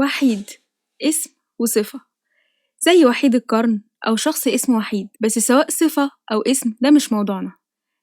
وحيد اسم وصفة، زي وحيد القرن أو شخص اسمه وحيد، بس سواء صفة أو اسم ده مش موضوعنا.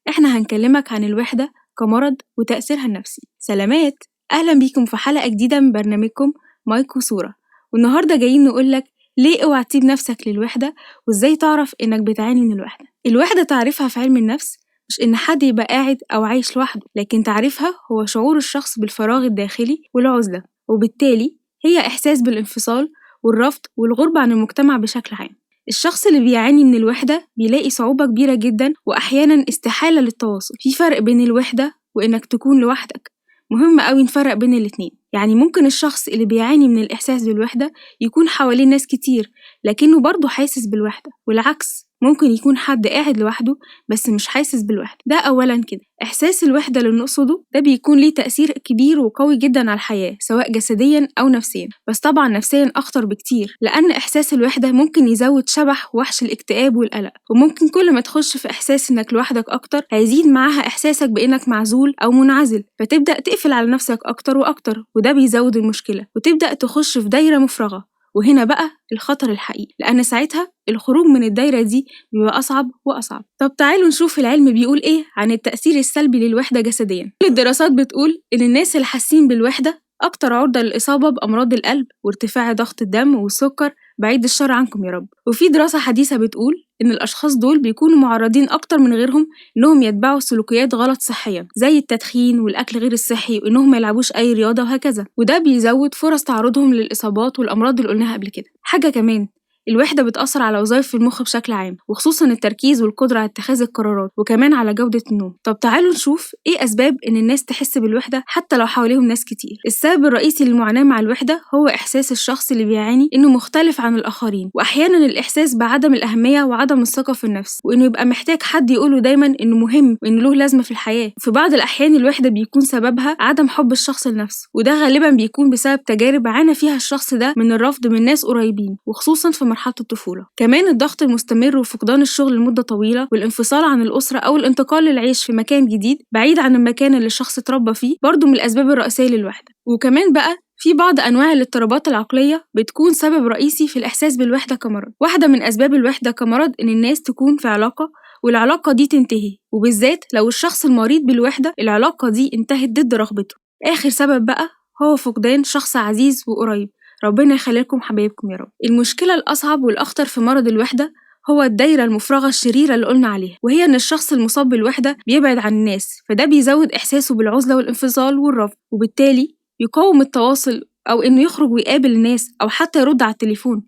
إحنا هنكلمك عن الوحدة كمرض وتأثيرها النفسي. سلامات، أهلا بيكم في حلقة جديدة من برنامجكم مايك وصورة، والنهاردة جايين نقولك ليه اوعى تسيب نفسك للوحدة وإزاي تعرف إنك بتعاني من الوحدة. الوحدة تعريفها في علم النفس مش إن حد يبقى قاعد أو عايش لوحده، لكن تعريفها هو شعور الشخص بالفراغ الداخلي والعزلة، وبالتالي هي إحساس بالانفصال والرفض والغربة عن المجتمع بشكل عام. الشخص اللي بيعاني من الوحدة بيلاقي صعوبة كبيرة جدا وأحيانا استحالة للتواصل. في فرق بين الوحدة وإنك تكون لوحدك، مهم قوي نفرق بين الاتنين. يعني ممكن الشخص اللي بيعاني من الإحساس بالوحدة يكون حواليه ناس كتير لكنه برضه حاسس بالوحدة، والعكس ممكن يكون حد قاعد لوحده بس مش حاسس بالوحدة. ده أولا كده. إحساس الوحدة اللي نقصده ده بيكون ليه تأثير كبير وقوي جدا على الحياة سواء جسديا أو نفسيا، بس طبعا نفسيا أخطر بكتير، لأن إحساس الوحدة ممكن يزود شبح وحش الاكتئاب والقلق، وممكن كل ما تخش في إحساس إنك لوحدك أكتر هيزيد معاها إحساسك بإنك معزول أو منعزل، فتبدأ تقفل على نفسك أكتر وأكتر، وده بيزود المشكلة وتبدأ تخش في دايرة مفرغة. وهنا بقى الخطر الحقيقي، لأن ساعتها الخروج من الدايرة دي بيبقى أصعب وأصعب. طب تعالوا نشوف العلم بيقول إيه عن التأثير السلبي للوحدة جسديا. كل الدراسات بتقول إن الناس اللي حاسين بالوحدة أكتر عرضة للإصابة بأمراض القلب وارتفاع ضغط الدم والسكر، بعيد الشر عنكم يا رب. وفي دراسة حديثة بتقول إن الأشخاص دول بيكونوا معرضين أكتر من غيرهم إنهم يتبعوا سلوكيات غلط صحيا زي التدخين والأكل غير الصحي وإنهم ما يلعبوش أي رياضة وهكذا، وده بيزود فرص تعرضهم للإصابات والأمراض اللي قلناها قبل كده. حاجة كمان، الوحدة بتأثر على وظائف في المخ بشكل عام، وخصوصا التركيز والقدرة على اتخاذ القرارات، وكمان على جودة النوم. طب تعالوا نشوف إيه أسباب إن الناس تحس بالوحدة حتى لو حواليهم ناس كتير. السبب الرئيسي للمعاناة مع الوحدة هو إحساس الشخص اللي بيعاني إنه مختلف عن الآخرين، وأحيانا الإحساس بعدم الأهمية وعدم الثقة في النفس، وإنه يبقى محتاج حد يقوله دايما إنه مهم وإنه له لازمة في الحياة. في بعض الأحيان الوحدة بيكون سببها عدم حب الشخص لنفسه، وده غالبا بيكون بسبب تجارب عانى فيها الشخص ده من الرفض من ناس قريبين، وخصوصا في مرحلة الطفولة. كمان الضغط المستمر وفقدان الشغل لمدة طويلة والانفصال عن الأسرة أو الانتقال للعيش في مكان جديد بعيد عن المكان اللي الشخص اتربى فيه برضه من الأسباب الرئيسية للوحدة. وكمان بقى في بعض أنواع الاضطرابات العقلية بتكون سبب رئيسي في الإحساس بالوحدة كمرض. واحدة من أسباب الوحدة كمرض إن الناس تكون في علاقة والعلاقة دي تنتهي، وبالذات لو الشخص المريض بالوحدة العلاقة دي انتهت ضد رغبته. آخر سبب بقى هو فقدان شخص عزيز وقريب، ربنا يخليكم حبايبكم يا رب. المشكلة الأصعب والأخطر في مرض الوحدة هو الدايرة المفرغة الشريرة اللي قلنا عليها، وهي إن الشخص المصاب بالوحدة بيبعد عن الناس، فده بيزود إحساسه بالعزلة والانفصال والرفض، وبالتالي يقاوم التواصل أو إنه يخرج ويقابل الناس أو حتى يرد على التليفون،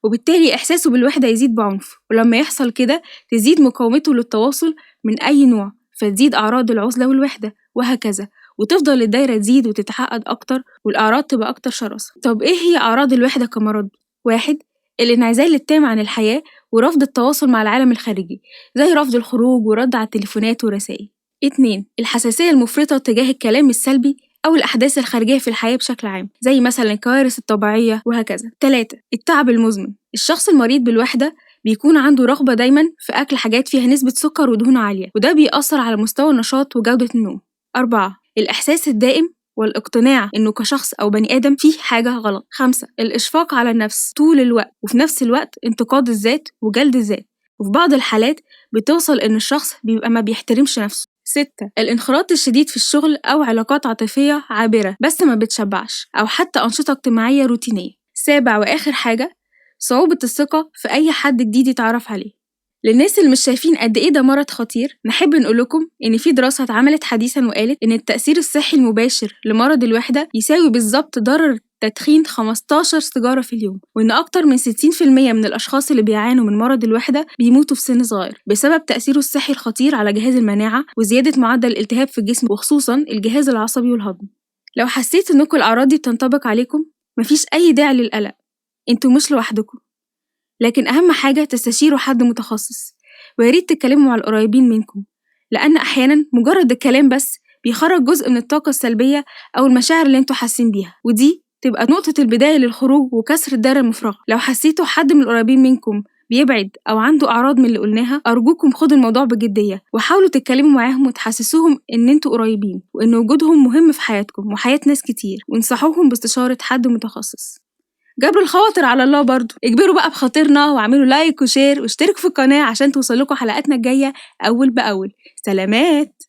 وبالتالي إحساسه بالوحدة يزيد بعنف. ولما يحصل كده تزيد مقاومته للتواصل من أي نوع، فتزيد أعراض العزلة والوحدة وهكذا، وتفضل الدايرة تزيد وتتعقد أكتر والأعراض تبقى أكتر شراسة. طب إيه هي أعراض الوحدة كمرض؟ 1. الانعزال التام عن الحياة ورفض التواصل مع العالم الخارجي زي رفض الخروج ورد على التليفونات والرسائل. 2. الحساسية المفرطة تجاه الكلام السلبي أو الأحداث الخارجية في الحياة بشكل عام زي مثلا الكوارث الطبيعية وهكذا. 3. التعب المزمن، الشخص المريض بالوحدة بيكون عنده رغبة دايما في أكل حاجات فيها نسبة سكر ودهون عالية، وده بيأثر على مستوى النشاط وجودة النوم. 4. الإحساس الدائم والاقتناع إنه كشخص أو بني آدم فيه حاجة غلط. 5. الإشفاق على النفس طول الوقت، وفي نفس الوقت انتقاد الذات وجلد الذات، وفي بعض الحالات بتوصل إن الشخص بيبقى ما بيحترمش نفسه. 6. الانخراط الشديد في الشغل أو علاقات عاطفية عابرة بس ما بتشبعش، أو حتى أنشطة اجتماعية روتينية. 7. وآخر حاجة، صعوبة الثقة في أي حد جديد يتعرف عليه. للناس اللي مش شايفين قد إيه ده مرض خطير، نحب نقولكم إن في دراسة اتعملت حديثاً وقالت إن التأثير الصحي المباشر لمرض الوحدة يساوي بالظبط ضرر تدخين 15 سيجارة في اليوم، وإن أكتر من 60% من الأشخاص اللي بيعانوا من مرض الوحدة بيموتوا في سن صغير بسبب تأثيره الصحي الخطير على جهاز المناعة وزيادة معدل الالتهاب في الجسم وخصوصاً الجهاز العصبي والهضم. لو حسيت إنكم الأعراض دي بتنطبق عليكم مفيش أي داعي للقلق، انتوا مش لوحدكم، لكن أهم حاجة تستشيروا حد متخصص، وياريت تتكلموا مع القريبين منكم، لأن أحياناً مجرد الكلام بس بيخرج جزء من الطاقة السلبية أو المشاعر اللي انتوا حاسين بيها، ودي تبقى نقطة البداية للخروج وكسر الدائرة المفرغة. لو حسيتوا حد من القريبين منكم بيبعد أو عنده أعراض من اللي قلناها، أرجوكم خدوا الموضوع بجدية وحاولوا تتكلموا معاهم وتحسسوهم إن انتوا قريبين وإن وجودهم مهم في حياتكم وحياة ناس كتير، وانصحوهم باستشارة حد متخصص. جبروا الخواطر على الله برضو. اجبروا بقى بخاطرنا واعملوا لايك وشير واشتركوا في القناة عشان توصلكوا حلقاتنا الجاية أول بأول. سلامات.